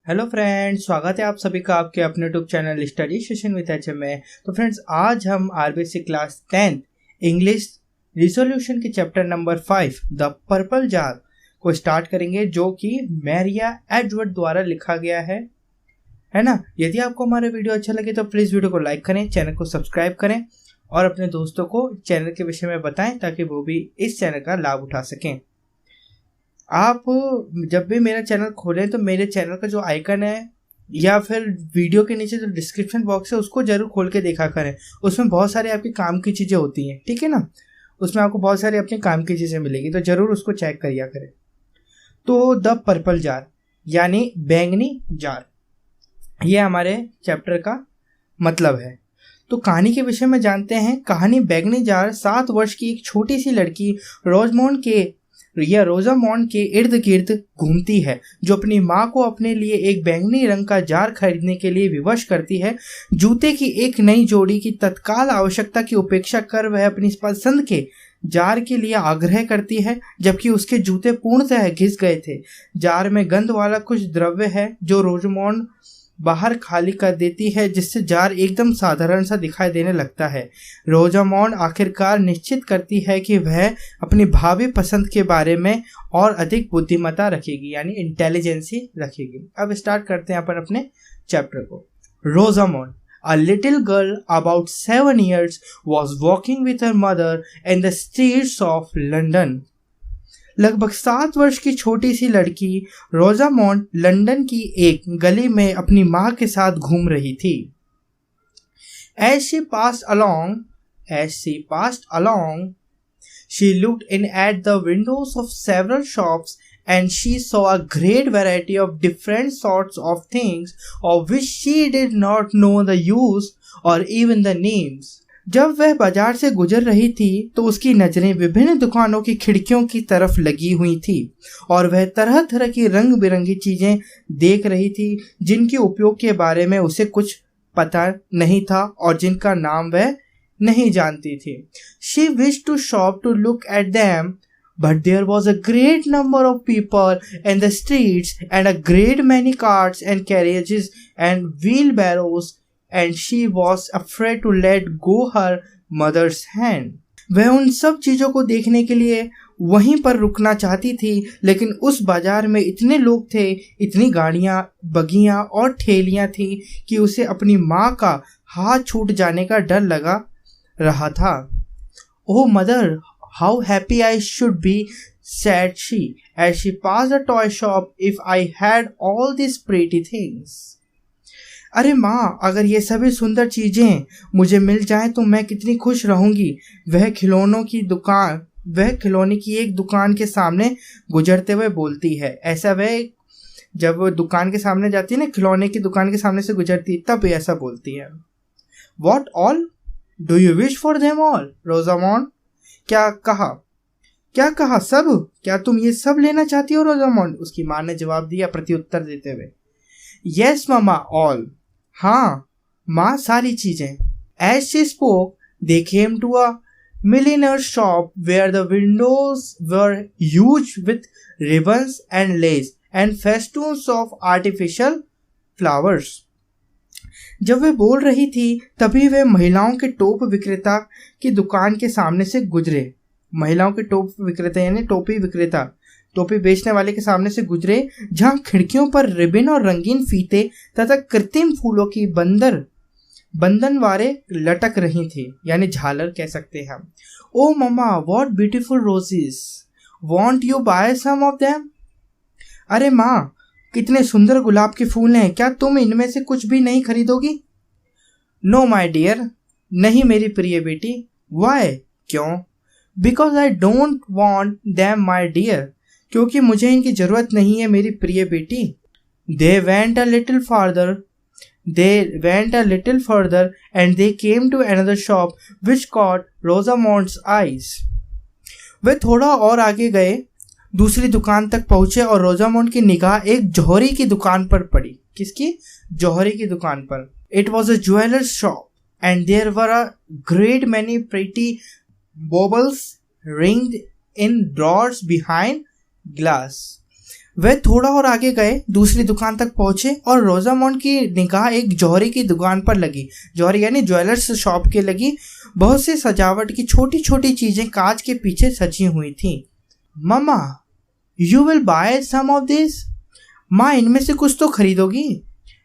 Hello friends, स्वागत है आप सभी का आपके अपने YouTube channel study session with HM में। तो फ्रेंड्स, आज हम आरबीसी क्लास 10 इंग्लिश रिसोल्यूशन के chapter number 5 the purple jar को स्टार्ट करेंगे, जो कि मैरिया एडवर्ड द्वारा लिखा गया है ना। यदि आपको हमारा वीडियो अच्छा लगे तो प्लीज़ वीडियो को लाइक करें, चैनल को सब्सक्राइब करें और अपने दोस्तों को चैनल के विषय में बताएं ताकि वो भी इस चैनल का लाभ उठा सकें। आप जब भी मेरा चैनल खोलें तो मेरे चैनल का जो आइकन है या फिर वीडियो के नीचे जो डिस्क्रिप्शन बॉक्स है उसको जरूर खोल के देखा करें। उसमें बहुत सारी आपके काम की चीज़ें होती हैं, ठीक है ना। उसमें आपको बहुत सारी अपने काम की चीज़ें मिलेगी, तो ज़रूर उसको चेक करिया करें। तो द पर्पल जार यानी बैंगनी जार, ये हमारे चैप्टर का मतलब है। तो कहानी के विषय में जानते हैं। कहानी बैंगनी जार 7 वर्ष की एक छोटी सी लड़की रोजामोंड के इर्द गिर्द घूमती है, जो अपनी माँ को अपने लिए एक बैंगनी रंग का जार खरीदने के लिए विवश करती है। जूते की एक नई जोड़ी की तत्काल आवश्यकता की उपेक्षा कर वह अपनी पसंद के जार के लिए आग्रह करती है, जबकि उसके जूते पूर्णतः घिस गए थे। जार में गंध वाला कुछ द्रव्य है जो रोजामोंड बाहर खाली कर देती है, जिससे जार एकदम साधारण सा दिखाई देने लगता है। रोजामोंड आखिरकार निश्चित करती है कि वह अपनी भावी पसंद के बारे में और अधिक बुद्धिमत्ता रखेगी, यानी इंटेलिजेंसी रखेगी। अब स्टार्ट करते हैं अपन अपने चैप्टर को। रोजामोंड, A little girl about 7 years, was walking with her mother in the streets of London. लगभग 7 वर्ष की छोटी सी लड़की रोजामोंड लंदन की एक गली में अपनी माँ के साथ घूम रही थी। As she passed along, she looked in at the windows of several shops, and she saw a great variety of different sorts of things of which she did not know the use or even the names. जब वह बाजार से गुजर रही थी तो उसकी नजरें विभिन्न दुकानों की खिड़कियों की तरफ लगी हुई थी, और वह तरह तरह की रंग बिरंगी चीजें देख रही थी जिनके उपयोग के बारे में उसे कुछ पता नहीं था और जिनका नाम वह नहीं जानती थी। She wished to shop to look at them, but there was a great number of people in the streets and a great many carts and carriages and wheelbarrows, and she was afraid to let go her mother's hand. वह उन सब चीज़ों को देखने के लिए वहीं पर रुकना चाहती थी, लेकिन उस बाजार में इतने लोग थे, इतनी गाड़ियाँ, बगियाँ और ठेलियाँ थी कि उसे अपनी माँ का हाथ छूट जाने का डर लगा रहा था। Oh mother, how happy I should be, said she, as she passed a toy shop, if I had all these pretty things. अरे माँ, अगर ये सभी सुंदर चीजें मुझे मिल जाएं तो मैं कितनी खुश रहूंगी। वह खिलौने की एक दुकान के सामने गुजरते हुए बोलती है। ऐसा वह जब वो दुकान के सामने जाती है ना, खिलौने की दुकान के सामने से गुजरती, तब ऐसा बोलती है। What all? Do you wish for them all, रोजामोंड? क्या कहा सब? क्या तुम ये सब लेना चाहती हो रोजामोंड? उसकी माँ ने जवाब दिया प्रत्युत्तर देते हुए। Yes mama, all. हाँ माँ, सारी चीजें। As she spoke, they came to a milliner's shop where the windows were huge with ribbons and lace and festoons of artificial flowers. जब वे बोल रही थी तभी वे महिलाओं के टोप विक्रेता की दुकान के सामने से गुजरे। महिलाओं के टोप विक्रेता यानी टोपी विक्रेता, टोपी बेचने वाले के सामने से गुजरे, जहां खिड़कियों पर रिबन और रंगीन फीते तथा कृत्रिम फूलों की बंधनवारें लटक रही थी, यानी झालर कह सकते हैं हम। Oh mamma, what beautiful roses, want you buy some of them? अरे माँ, कितने सुंदर गुलाब के फूल हैं, क्या तुम इनमें से कुछ भी नहीं खरीदोगी? नो माई डियर, नहीं मेरी प्रिय बेटी। वाई, क्यों? Because I don't want them my dear, क्योंकि मुझे इनकी जरूरत नहीं है मेरी प्रिय बेटी। They went a little further and they came to another shop which caught Rosamond's eyes. वे थोड़ा और आगे गए, दूसरी दुकान तक पहुंचे और रोजामोंड की निगाह एक जौहरी की दुकान पर पड़ी। किसकी? जौहरी की दुकान पर। It was a jeweler's shop and there were a great many pretty baubles ringed in drawers behind glass. वह थोड़ा और आगे गए, दूसरी दुकान तक पहुंचे और रोजामोंड की निगाह एक जौहरी की दुकान पर लगी। जौहरी यानी ज्वेलर्स शॉप के लगी। बहुत सी सजावट की छोटी छोटी चीजें कांच के पीछे सजी हुई थी। Mamma, you will buy some of this? माँ, इनमें से कुछ तो खरीदोगी?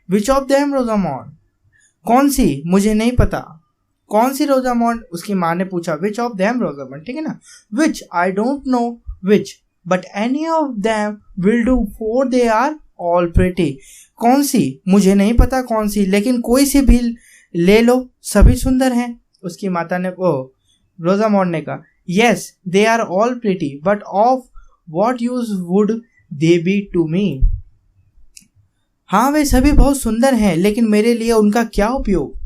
Which of them रोजामोंड? कौन सी? मुझे नहीं पता। कौन सी रोजामोंड? उसकी माँ ने पूछा। विच ऑफ देम रोजामोंड, ठीक है ना। Which, I don't know which, but any of them will do for they are all pretty. कौन सी? मुझे नहीं पता कौन सी, लेकिन कोई सी भी ले लो, सभी सुंदर हैं। उसकी माता ने रोजामोंड ने कहा, yes they are all pretty, but of what use would they be to me? हाँ, वे सभी बहुत सुंदर हैं, लेकिन मेरे लिए उनका क्या उपयोग?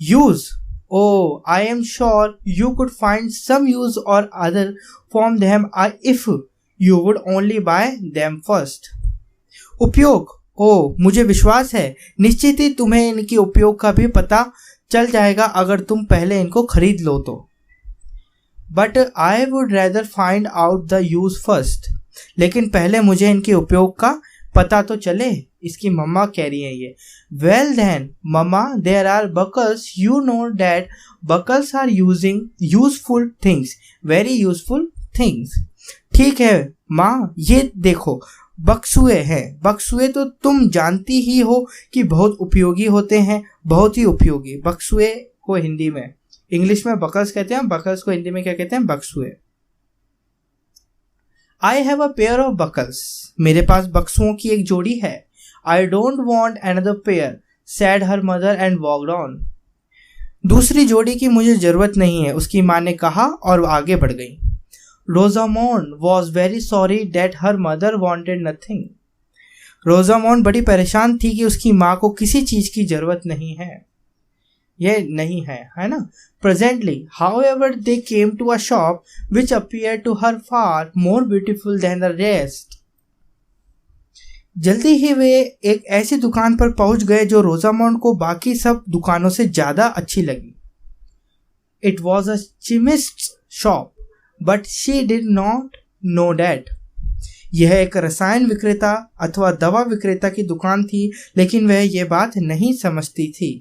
Use, oh, I am sure you could find some use or other from them if you would only buy them first. उपयोग, मुझे विश्वास है निश्चित ही तुम्हें इनकी उपयोग का भी पता चल जाएगा अगर तुम पहले इनको खरीद लो तो। But I would rather find out the use first. लेकिन पहले मुझे इनके उपयोग का पता तो चले। इसकी मम्मा कह रही है ये। Well then, Mama, there are buckles. You know that buckles are useful things, very useful things. ठीक है माँ, ये देखो बक्सुए हैं। बक्सुए तो तुम जानती ही हो कि बहुत उपयोगी होते हैं, बहुत ही उपयोगी। बक्सुए को हिंदी में, इंग्लिश में बकल्स कहते हैं, बकल्स को हिंदी में क्या कहते हैं? बक्सुए। I have a pair of buckles. मेरे पास बक्सुओं की एक जोड़ी है। I don't want another pair, said her mother and walked on. दूसरी जोड़ी की मुझे जरूरत नहीं है, उसकी माँ ने कहा और आगे बढ़ गई। Rosamond was very sorry that her mother wanted nothing. रोजामोंड बड़ी परेशान थी कि उसकी माँ को किसी चीज की जरूरत नहीं है, यह नहीं है ना। Presently, however, they came to a shop which appeared to her far more beautiful than the rest. जल्दी ही वे एक ऐसी दुकान पर पहुंच गए जो रोजामोंड को बाकी सब दुकानों से ज्यादा अच्छी लगी। It was a chemist's shop, but she did not know that. यह एक रसायन विक्रेता अथवा दवा विक्रेता की दुकान थी, लेकिन वह यह बात नहीं समझती थी।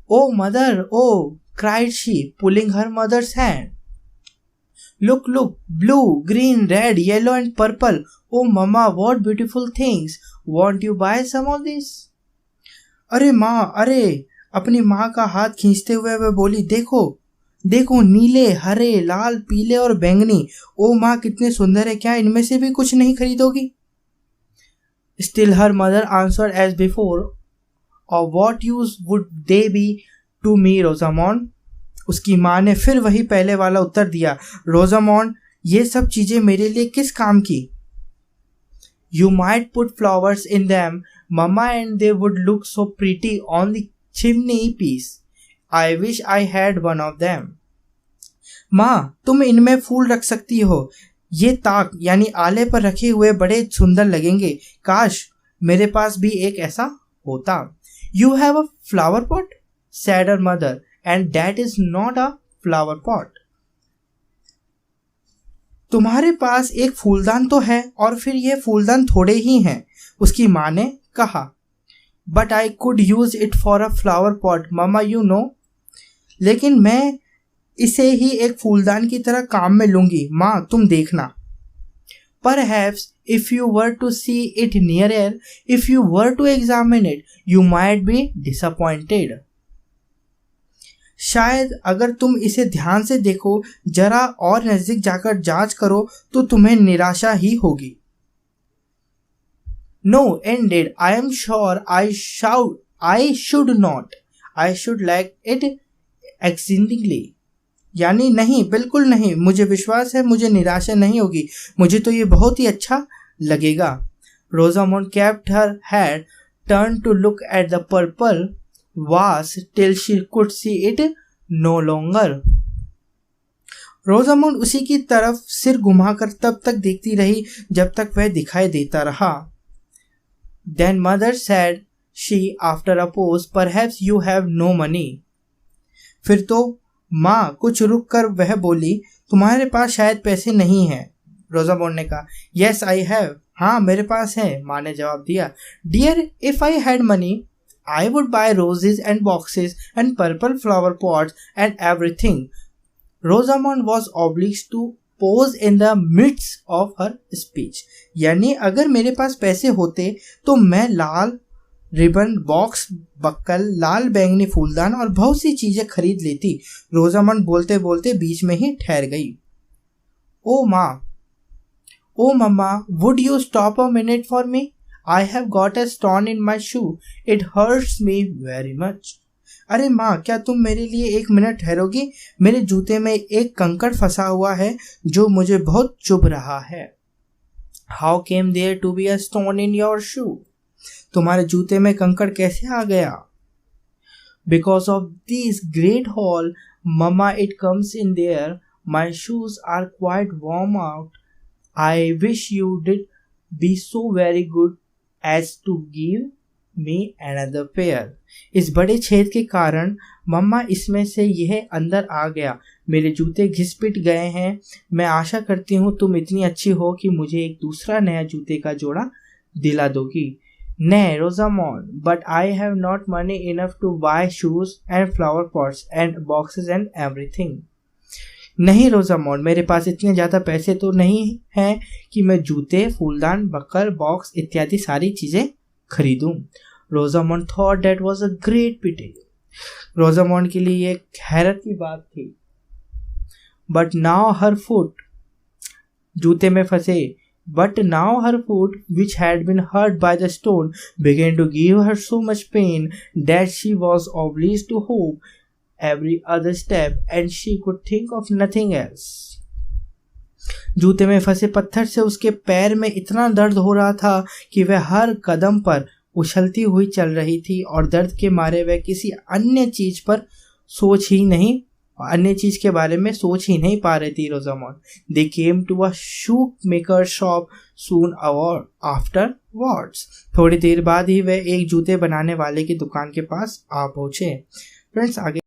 Oh mother, oh, cried she, pulling her mother's hand. Look, look, blue, green, red, yellow and purple. Oh mama, what beautiful things. Won't you buy some of this? अरे माँ, अरे! अपनी माँ का हाथ खींचते हुए वह बोली, देखो देखो, नीले, हरे, लाल, पीले और बैंगनी। ओ माँ, कितने सुंदर है, क्या इनमें से भी कुछ नहीं खरीदोगी? Still her mother answered as before, Of what use would they be to me, Rosamond? उसकी माँ ने फिर वही पहले वाला उत्तर दिया, रोजामोंड, ये सब चीजें मेरे लिए किस काम की? You might put flowers in them, Mama, and they would look so pretty on the chimney piece. I wish I had one of them. माँ, तुम इनमें फूल रख सकती हो, ये ताक यानी आले पर रखे हुए बड़े सुंदर लगेंगे। काश मेरे पास भी एक ऐसा होता। You have a flower pot, said her mother, and that is not a flower pot. तुम्हारे पास एक फूलदान तो है और फिर ये फूलदान थोड़े ही हैं, उसकी माँ ने कहा। But I could use it for a flower pot, Mama, you know. लेकिन मैं इसे ही एक फूलदान की तरह काम में लूंगी, माँ, तुम देखना। Perhaps if you were to see it nearer, if you were to examine it, you might be disappointed. शायद अगर तुम इसे ध्यान से देखो, जरा और नजदीक जाकर जांच करो, तो तुम्हें निराशा ही होगी। No, indeed, I am sure I should not. I should like it exceedingly. यानी नहीं, बिल्कुल नहीं, मुझे विश्वास है मुझे निराशा नहीं होगी, मुझे तो ये बहुत ही अच्छा लगेगा। रोजामोंड kept her head turned to look at the purple vase till she could see it no longer. रोजामोंड उसी की तरफ सिर घुमाकर तब तक देखती रही जब तक वह दिखाई देता रहा। Then mother said she after a pause, perhaps you have no money. फिर तो माँ कुछ रुक कर वह बोली, तुम्हारे पास शायद पैसे नहीं हैं। रोजामोंड ने कहा। यस आई हैव, हाँ मेरे पास है, माँ ने जवाब दिया। Dear, if I had money I would buy roses and boxes and purple flower pots and everything. Rosamond was obliged to pose in the midst of her speech. यानी अगर मेरे पास पैसे होते तो मैं लाल रिबन, बॉक्स, बक्कल, लाल बैंगनी फूलदान और बहुत सी चीजें खरीद लेती। रोजामंड बोलते बोलते बीच में ही ठहर गई। ओ माँ, ओ मम्मा, would you stop a minute for me? I have got a stone in my shoe. It hurts me very much. अरे माँ, क्या तुम मेरे लिए एक मिनट ठहरोगी? मेरे जूते में एक कंकड़ फंसा हुआ है जो मुझे बहुत चुभ रहा है। How came there to be a stone in your shoe? तुम्हारे जूते में कंकड़ कैसे आ गया? Because of this great hole, Mama, it comes in there. My shoes are quite warm out. I wish you did be so very good as to give me another pair. इस बड़े छेद के कारण मम्मा इसमें से यह अंदर आ गया। मेरे जूते घिस-पिट गए हैं। मैं आशा करती हूँ तुम इतनी अच्छी हो कि मुझे एक दूसरा नया जूते का जोड़ा दिला दोगी। Nay, Rosamond, but I have not money enough to buy shoes and flower pots and boxes and everything. नहीं रोजामोंड, मेरे पास इतने ज़्यादा पैसे तो नहीं हैं कि मैं जूते, फूलदान, बक्कल, बॉक्स इत्यादि सारी चीज़ें खरीदूं। Rosamond thought that was a great pity. Rosamond के लिए ये हैरत की बात थी। बट नाउ हर फुट, जूते में फंसे, but now her foot, which had been hurt by the stone, began to give her so much pain that she was obliged to hope every other step and she could think of nothing else. जूते में फंसे पत्थर से उसके पैर में इतना दर्द हो रहा था कि वह हर कदम पर उछलती हुई चल रही थी और दर्द के मारे वह किसी अन्य चीज के बारे में सोच ही नहीं पा रही थी। Rosamond, they came to a shoe maker shop soon afterwards. थोड़ी देर बाद ही वह एक जूते बनाने वाले की दुकान के पास आ पहुंचे। फ्रेंड्स, आगे